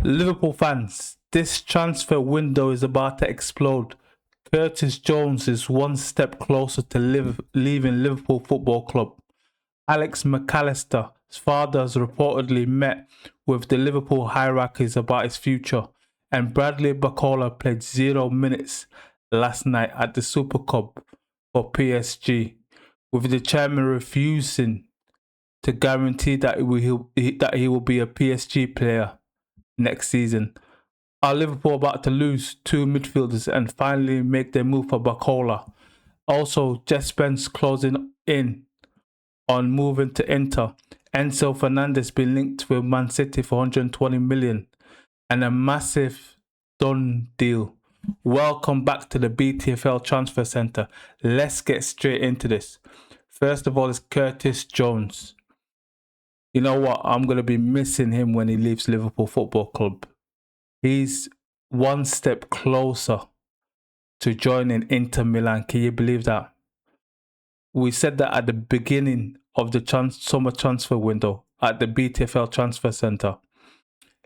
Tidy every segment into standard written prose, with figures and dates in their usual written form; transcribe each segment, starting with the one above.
Liverpool fans, this transfer window is about to explode. Curtis Jones is one step closer to leaving Liverpool Football Club. Alex McAllister's father has reportedly met with the Liverpool hierarchies about his future, and Bradley Barcola played 0 minutes last night at the Super Cup for PSG, with the chairman refusing to guarantee that he will be a PSG player next season. Are Liverpool about to lose 2 midfielders and finally make their move for Barcola? Also, Djed Spence closing in on moving to Inter. Enzo Fernández been linked with Man City for 120 million and a massive done deal. Welcome back to the BTFL Transfer Centre. Let's get straight into this. First of all is Curtis Jones. You know what? I'm going to be missing him when he leaves Liverpool Football Club. He's one step closer to joining Inter Milan. Can you believe that? We said that at the beginning of the summer transfer window at the BTFL Transfer Centre.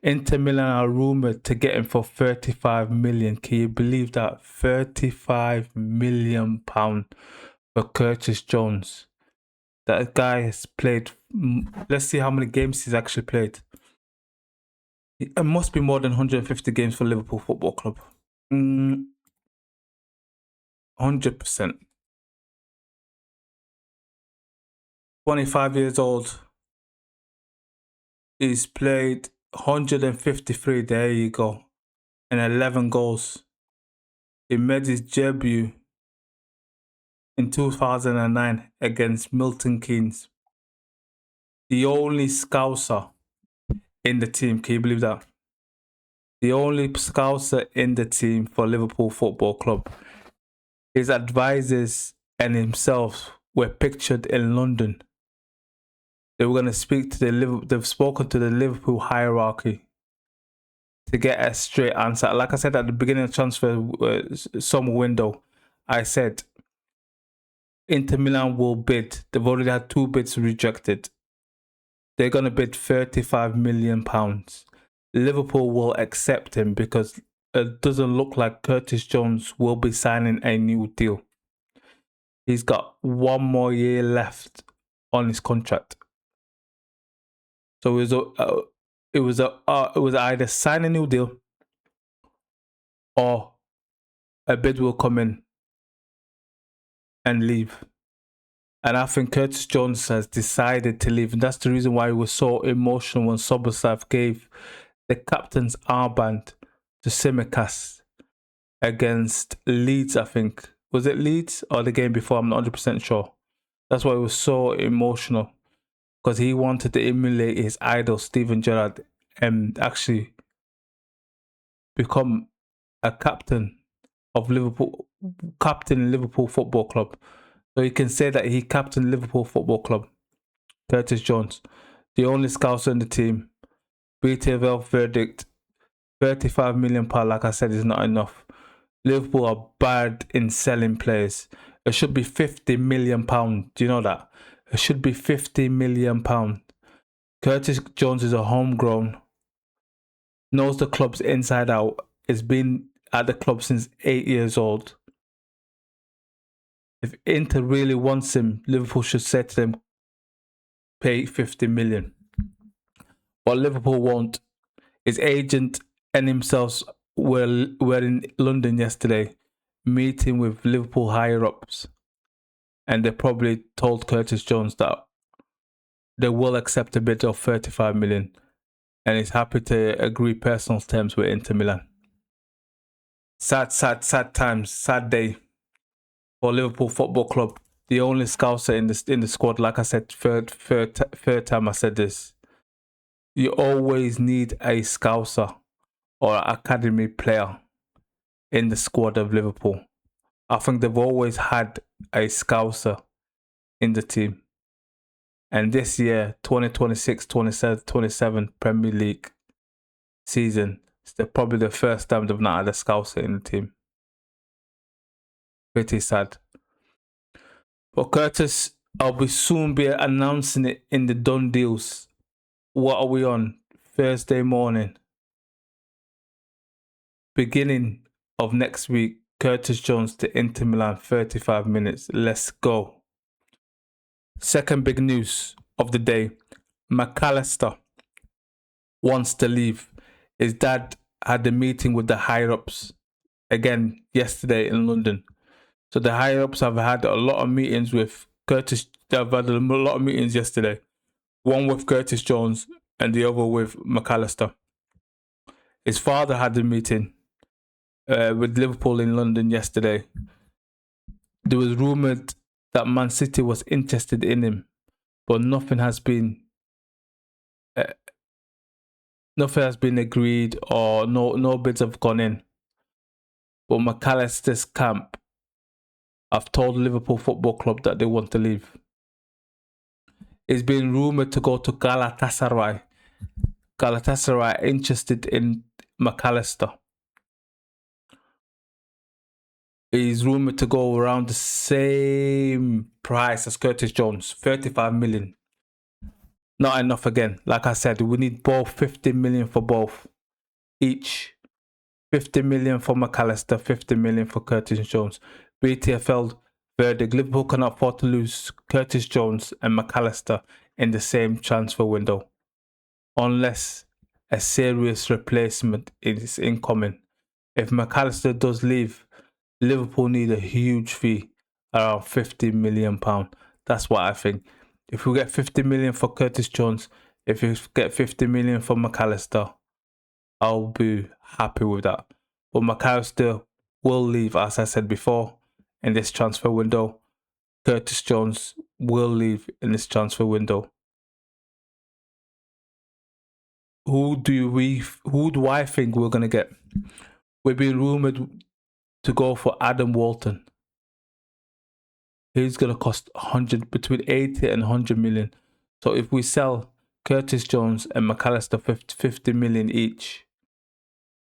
Inter Milan are rumoured to get him for 35 million. Can you believe that? 35 million pound for Curtis Jones. That guy has played, let's see how many games he's actually played. It must be more than 150 games for Liverpool Football Club. 100%. 25 years old. He's played 153, there you go, and 11 goals. He made his debut in 2009 against Milton Keynes. The only Scouser in the team, can you believe that? The only Scouser in the team for Liverpool Football Club. His advisors and himself were pictured in London. They were going to speak to they've spoken to the Liverpool hierarchy to get a straight answer. Like I said at the beginning of the transfer summer window, I said Inter Milan will bid. They've already had 2 bids rejected. They're going to bid 35 million pounds. Liverpool will accept him because it doesn't look like Curtis Jones will be signing a new deal. He's got 1 more year left on his contract. So it was either sign a new deal or a bid will come in and leave. And I think Curtis Jones has decided to leave, and that's the reason why he was so emotional when Soboslav gave the captain's armband to Tsimikas against Leeds, I think. Was it Leeds or the game before? I'm not 100% sure. That's why he was so emotional, because he wanted to emulate his idol, Steven Gerrard, and actually become a captain of Liverpool Football Club. So you can say that he captained Liverpool Football Club. Curtis Jones, the only Scouser in the team. BTFL verdict, 35 million pound, like I said, is not enough. Liverpool are bad in selling players. It should be 50 million pound. Do you know that? It should be 50 million pound. Curtis Jones is a homegrown, knows the club's inside out, has been at the club since 8 years old. If Inter really wants him, Liverpool should say to them, pay 50 million. But Liverpool won't. His agent and himself were in London yesterday, meeting with Liverpool higher-ups. And they probably told Curtis Jones that they will accept a bid of 35 million. And he's happy to agree personal terms with Inter Milan. Sad times, sad day for Liverpool Football Club. The only Scouser in the squad. Like I said, third time I said this. You always need a Scouser or an academy player in the squad of Liverpool. I think they've always had a Scouser in the team. And this year, 2026-27 Premier League season, it's probably the first time they've not had a Scouser in the team. Pretty sad. But Curtis, I'll soon be announcing it in the done deals. What are we on? Thursday morning. beginning of next week, Curtis Jones to Inter Milan, 35 minutes. Let's go. Second big news of the day. McAllister wants to leave. His dad had a meeting with the higher-ups again yesterday in London. So the higher-ups have had a lot of meetings with Curtis. They've had a lot of meetings yesterday. One with Curtis Jones and the other with McAllister. His father had a meeting with Liverpool in London yesterday. There was rumoured that Man City was interested in him, but nothing has been agreed, or no bids have gone in. But McAllister's camp have told Liverpool Football Club that they want to leave. He's been rumoured to go to Galatasaray. Galatasaray interested in McAllister. He's rumoured to go around the same price as Curtis Jones, 35 million. Not enough again. Like I said, we need both 50 million for both. Each 50 million for McAllister, 50 million for Curtis Jones. BTFL verdict: Liverpool cannot afford to lose Curtis Jones and McAllister in the same transfer window unless a serious replacement is incoming. If McAllister does leave, Liverpool need a huge fee, around £50 million. That's what I think. If we get 50 million for Curtis Jones, if we get 50 million for McAllister, I'll be happy with that. But McAllister will leave, as I said before, in this transfer window. Curtis Jones will leave in this transfer window. Who do I think we're going to get? We've been rumoured to go for Adam Walton. He's going to cost between 80 and 100 million. So if we sell Curtis Jones and McAllister 50 million each,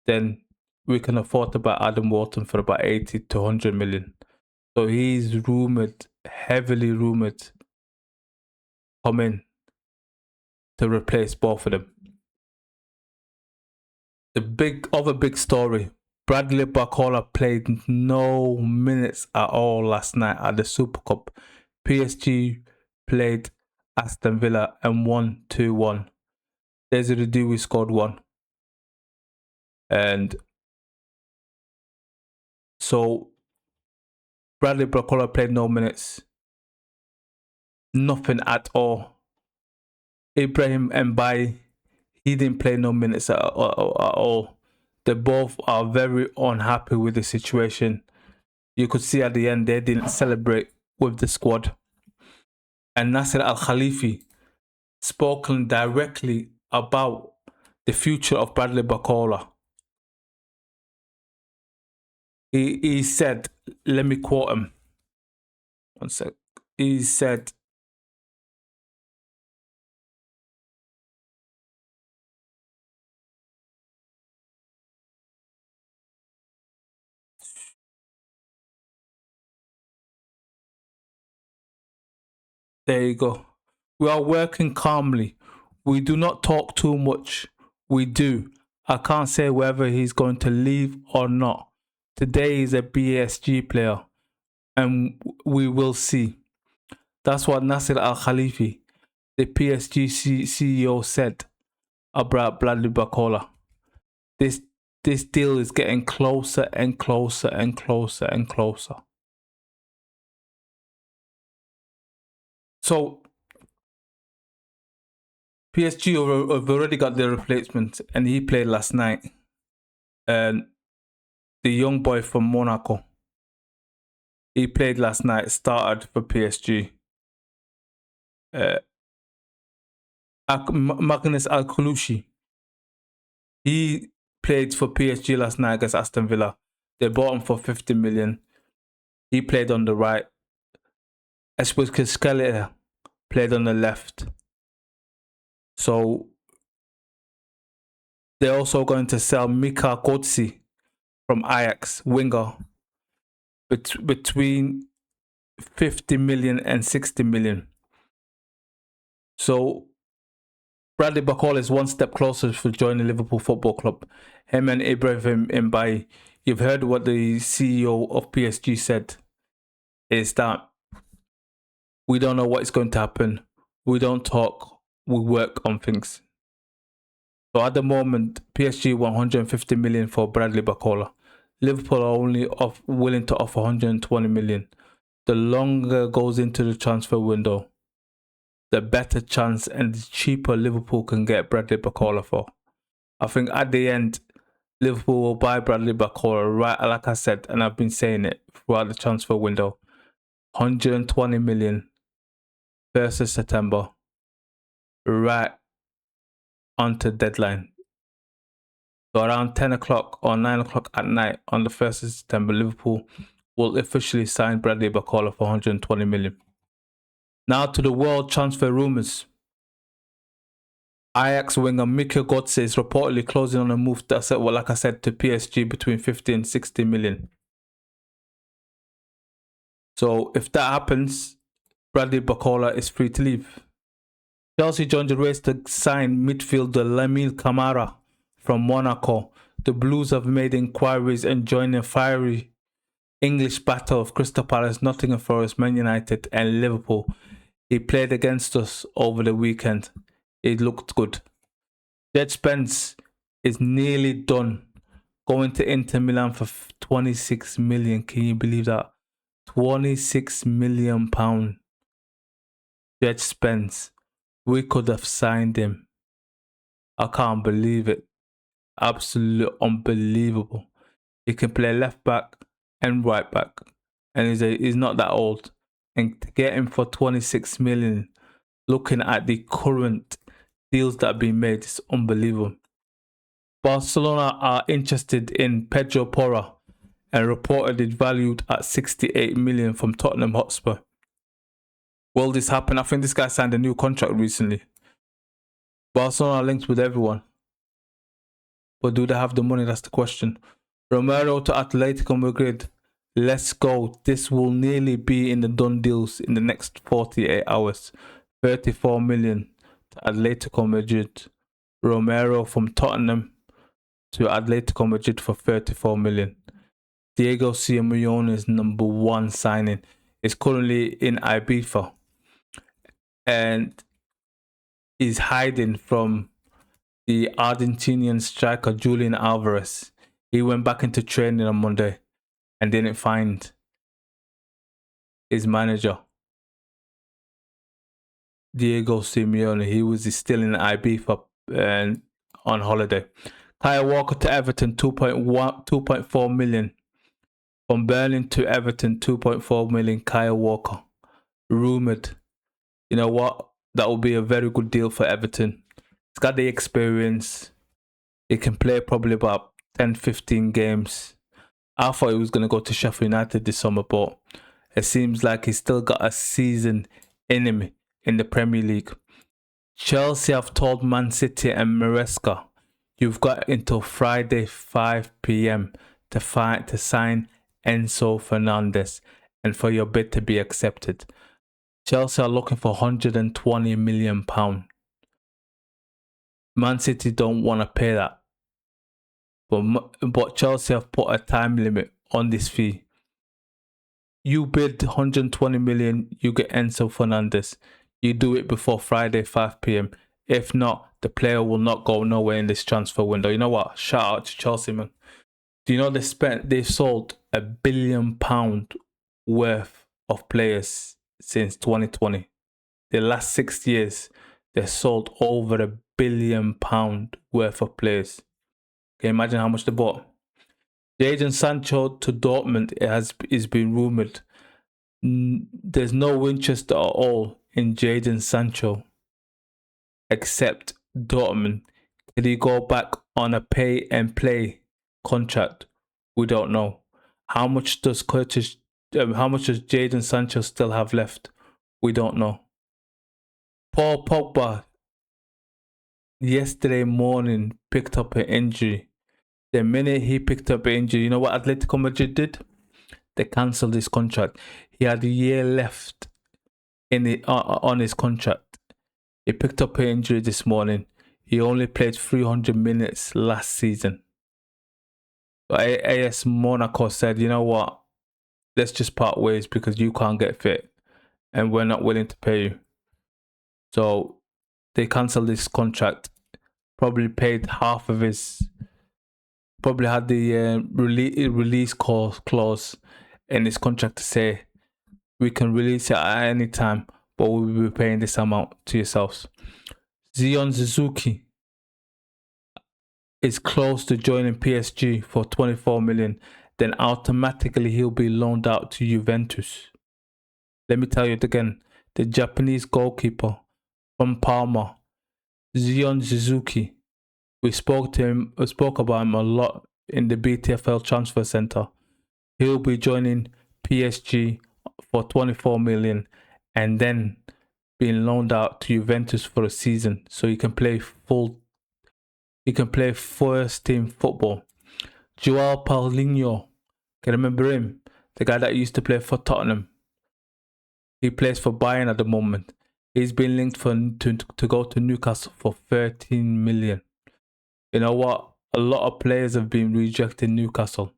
then we can afford to buy Adam Walton for about 80 to 100 million. So he's heavily rumoured, come in to replace both of them. The other big story: Bradley Barcola played no minutes at all last night at the Super Cup. PSG played Aston Villa and won 2-1. Desiree Dewey scored one. And so Bradley Barcola played no minutes. Nothing at all. Ibrahim Mbaye, he didn't play no minutes at all. They both are very unhappy with the situation. You could see at the end they didn't celebrate with the squad. And Nasser Al-Khelaifi spoken directly about the future of Bradley Barcola. He said, let me quote him. One sec. He said, there you go. We are working calmly. We do not talk too much. We do. I can't say whether he's going to leave or not. Today he's a PSG player, and we will see. That's what Nasser Al-Khelaifi, the PSG CEO, said about Bradley Barcola. This deal is getting closer and closer and closer and closer. So PSG have already got their replacement, and he played last night. And the young boy from Monaco, he played last night, started for PSG. Magnus Al-Khelaifi, he played for PSG last night against Aston Villa. They bought him for 50 million. He played on the right. Esposquesquela played on the left. So they're also going to sell Mika Godsi from Ajax, winger, between 50 million and 60 million. So Bradley Barcola is one step closer for joining Liverpool Football Club. Him and Ibrahim Mbaye. You've heard what the CEO of PSG said. Is that we don't know what is going to happen. We don't talk. We work on things. So at the moment, PSG want 150 million for Bradley Barcola. Liverpool are only willing to offer 120 million. The longer goes into the transfer window, the better chance and the cheaper Liverpool can get Bradley Barcola for. I think at the end, Liverpool will buy Bradley Barcola, right, like I said, and I've been saying it throughout the transfer window. 120 million, 1st of September, right onto deadline. So around 10 o'clock or 9 o'clock at night on the 1st of September, Liverpool will officially sign Bradley Barcola for 120 million. Now to the world transfer rumours. Ajax winger Mika Götze is reportedly closing on a move that's, well, like I said, to PSG between 50 and 60 million. So if that happens, Bradley Barcola is free to leave. Chelsea joined the race to sign midfielder Lamine Camara from Monaco. The Blues have made inquiries and joined a fiery English battle of Crystal Palace, Nottingham Forest, Man United and Liverpool. He played against us over the weekend. It looked good. Djed Spence is nearly done. Going to Inter Milan for 26 million. Can you believe that? 26 million pound. Djed Spence. We could have signed him. I can't believe it. Absolutely unbelievable. He can play left back and right back. And he's not that old. And to get him for 26 million, looking at the current deals that have been made, is unbelievable. Barcelona are interested in Pedro Porro and reportedly valued at 68 million from Tottenham Hotspur. Will this happen? I think this guy signed a new contract recently. Barcelona are linked with everyone. But do they have the money? That's the question. Romero to Atletico Madrid. Let's go. This will nearly be in the done deals in the next 48 hours. 34 million to Atletico Madrid. Romero from Tottenham to Atletico Madrid for 34 million. Diego Simeone's #1 signing is currently in Ibiza and is hiding from the Argentinian striker Julian Alvarez. He went back into training on Monday and didn't find his manager, Diego Simeone. He was still in Ibiza and on holiday. Kyle Walker to Everton, 2.4 million. From Berlin to Everton, 2.4 million. Kyle Walker. Rumoured. You know what? That will be a very good deal for Everton. He's got the experience. He can play probably about 10-15 games. I thought he was going to go to Sheffield United this summer, but it seems like he's still got a season in him in the Premier League. Chelsea have told Man City and Maresca, you've got until Friday 5 p.m. to sign Enzo Fernández and for your bid to be accepted. Chelsea are looking for £120 million. Man City don't want to pay that. But Chelsea have put a time limit on this fee. You bid 120 million, you get Enzo Fernández. You do it before Friday 5 p.m. If not, the player will not go nowhere in this transfer window. You know what? Shout out to Chelsea, man. Do you know they've sold £1 billion worth of players since 2020? The last 6 years, they sold over £1 billion worth of players. Can you imagine how much they bought? Jadon Sancho to Dortmund is been rumoured. There's no interest at all in Jadon Sancho except Dortmund. Did he go back on a pay and play contract? We don't know. How much does Jadon Sancho still have left? We don't know. Paul Pogba yesterday morning picked up an injury. The minute he picked up an injury, you know what Atletico Madrid did? They cancelled his contract. He had a year left on his contract. He picked up an injury this morning. He only played 300 minutes last season. But AS Monaco said, you know what? Let's just part ways because you can't get fit and we're not willing to pay you. So they cancelled his contract. Probably paid half of his... Probably had the release clause in his contract to say, we can release it at any time, but we will be paying this amount to yourselves. Zion Suzuki is close to joining PSG for 24 million. Then automatically he'll be loaned out to Juventus. Let me tell you it again. The Japanese goalkeeper from Parma, Zion Suzuki. We spoke about him a lot in the BTFL Transfer Centre. He'll be joining PSG for 24 million and then being loaned out to Juventus for a season so he can play first team football. João Palhinha, can you remember him? The guy that used to play for Tottenham. He plays for Bayern at the moment. He's been linked to go to Newcastle for 13 million. You know what? A lot of players have been rejecting Newcastle.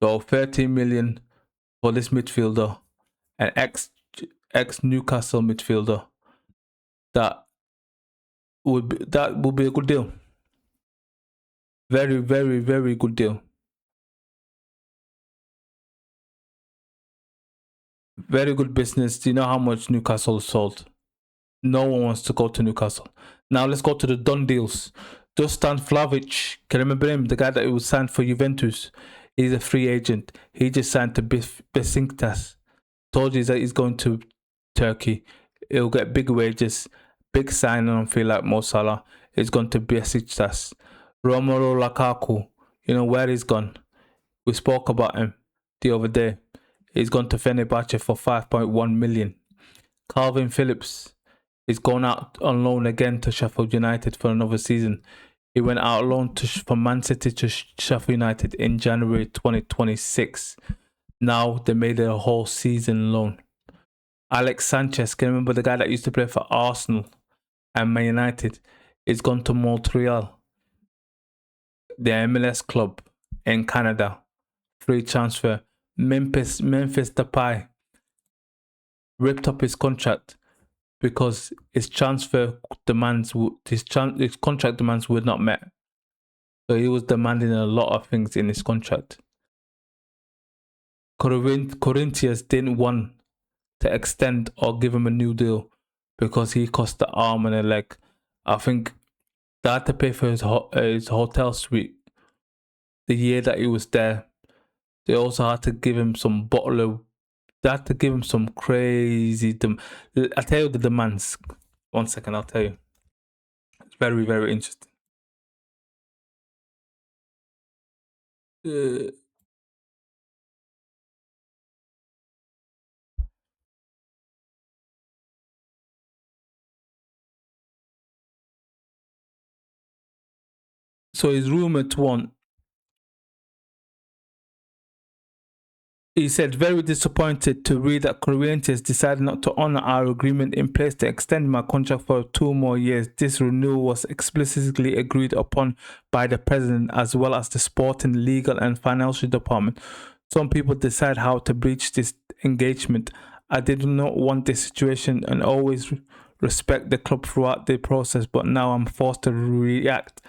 So 13 million for this midfielder, an ex Newcastle midfielder. That would be a good deal. Very, very, very good deal. Very good business. Do you know how much Newcastle sold? No one wants to go to Newcastle. Now let's go to the done deals. Dušan Vlahović, can you remember him? The guy that was signed for Juventus. He's a free agent. He just signed to Besiktas. Told you that he's going to Turkey. He'll get big wages, big signing on feel like Mo Salah. He's going to Besiktas. Romelu Lukaku, you know where he's gone. We spoke about him the other day. He's gone to Fenerbahce for 5.1 million. Kalvin Phillips is going out on loan again to Sheffield United for another season. He went out on loan from Man City to Sheffield United in January 2026. Now they made it a whole season loan. Alexis Sanchez, can you remember the guy that used to play for Arsenal and Man United? He's gone to Montreal, the MLS club in Canada. Free transfer. Memphis Depay ripped up his contract because his contract demands were not met. So he was demanding a lot of things in his contract. Corinthians didn't want to extend or give him a new deal because he cost the arm and a leg. I think they had to pay for his hotel suite the year that he was there. They also had to give him some they had to give him some crazy I'll tell you the demands. 1 second, I'll tell you. It's very, very interesting. So he's rumored to want. He said, very disappointed to read that Corinthians decided not to honor our agreement in place to extend my contract for 2 more years. This renewal was explicitly agreed upon by the president as well as the sporting, legal and financial department. Some people decide how to breach this engagement. I did not want this situation and always respect the club throughout the process, but now I'm forced to react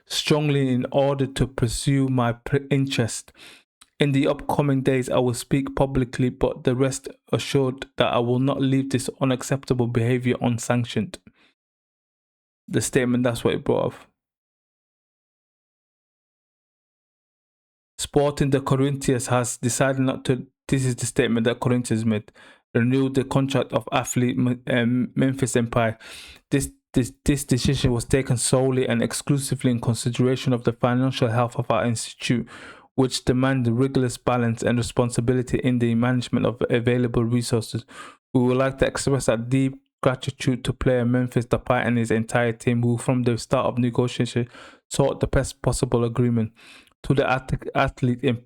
strongly in order to pursue my interest. In the upcoming days, I will speak publicly, but the rest assured that I will not leave this unacceptable behavior unsanctioned. The statement, that's what it brought up. Sporting the Corinthians has decided not to, this is the statement that Corinthians made, renew the contract of athlete Memphis Depay. This decision was taken solely and exclusively in consideration of the financial health of our institute, which demand rigorous balance and responsibility in the management of available resources. We would like to express our deep gratitude to player Memphis Depay and his entire team, who from the start of negotiation sought the best possible agreement. To the athlete in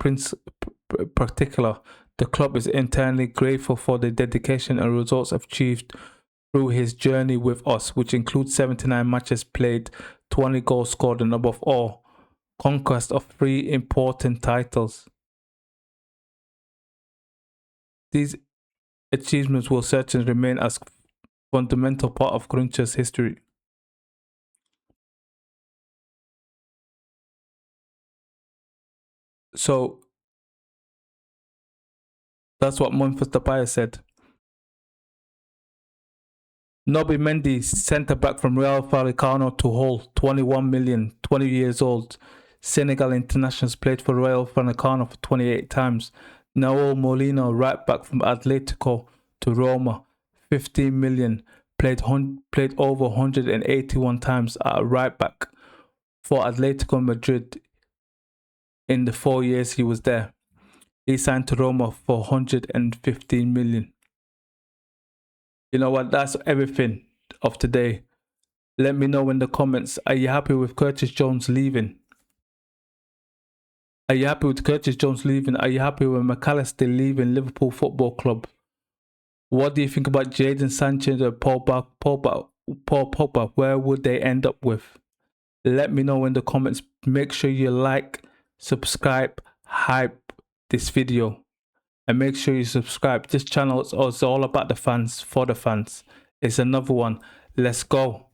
particular, the club is internally grateful for the dedication and results achieved through his journey with us, which includes 79 matches played, 20 goals scored, and above all, conquest of 3 important titles. These achievements will certainly remain as fundamental part of Corinthians' history. So that's what Memphis Depay said. Nobi Mendy, centre back from Real Vallecano to Hull, 21 million, 20 years old. Senegal internationals, played for Real Vallecano for 28 times. Nahuel Molina, right back from Atletico to Roma, 15 million, played over 181 times at right back for Atletico Madrid in the 4 years he was there. He signed to Roma for 115 million. You know what? That's everything of today. Let me know in the comments. Are you happy with Curtis Jones leaving? Are you happy with Curtis Jones leaving? Are you happy with McAllister leaving Liverpool Football Club? What do you think about Jadon Sancho and Paul Pogba? Where would they end up with? Let me know in the comments. Make sure you like, subscribe, hype this video. And make sure you subscribe. This channel is all about the fans, for the fans. It's another one. Let's go.